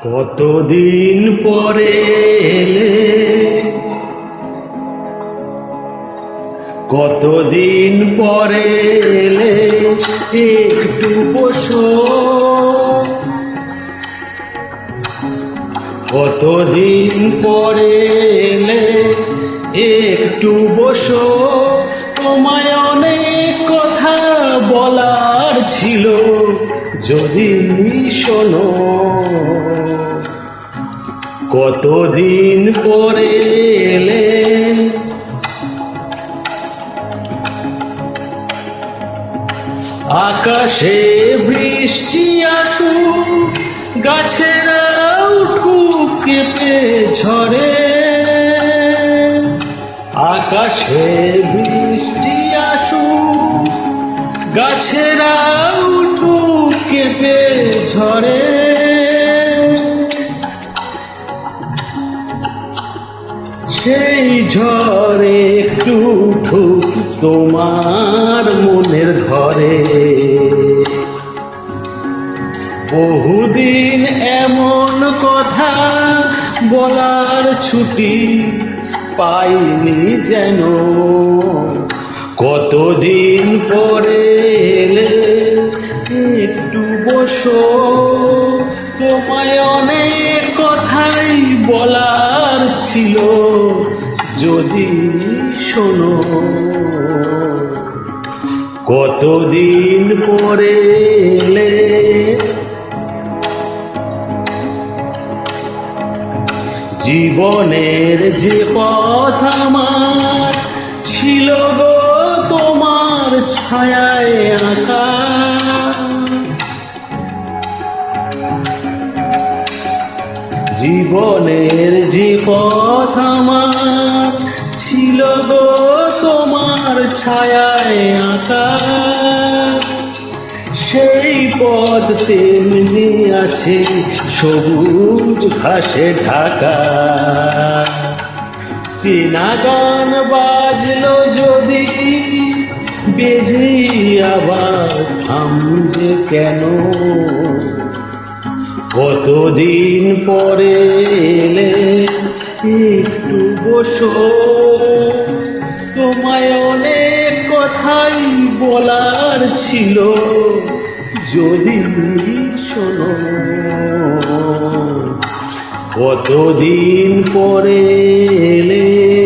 কতদিন পরে এলে, কতদিন পরে এলে, একটু বসো। কতদিন পরে এলে, একটু বসো। তোমায় অনেক কথা বলার ছিল, যদি শোনো। কতদিন পরে এলে, আকাশে বৃষ্টি আসুক, গাছেরা উঠুক কেঁপে ঝরে। আকাশে বৃষ্টি আসুক, গাছেরা উঠুক কেঁপে ঝরে। সেই ঝড়ে একটু উঠুক তোমার মনের ঘরে। বহুদিন এমন কথা বলার ছুটি পাইনি যেন। কতদিন পরে এলে, একটু বসো। তোমায় অনেক কথাই বলার ছিল, যদি শোনো। কতদিন পরে এলে, জীবনের যে পথ আমার ছিল গো তোমার ছায়ায় আঁকা। জীবনের যে পথ আমার ছিল গো তোমার ছায়ায় আঁকা। সেই পথ তেমনি আছে সবুজ ঘাসে ঢাকা। চেনা গান বাজলো যদি, বেজে আবার থামবে কেন? কতদিন পরে এলে, একটু বসো। তোমায় অনেক কথাই বলার ছিল, যদি শোনো। কতদিন পরে এলে।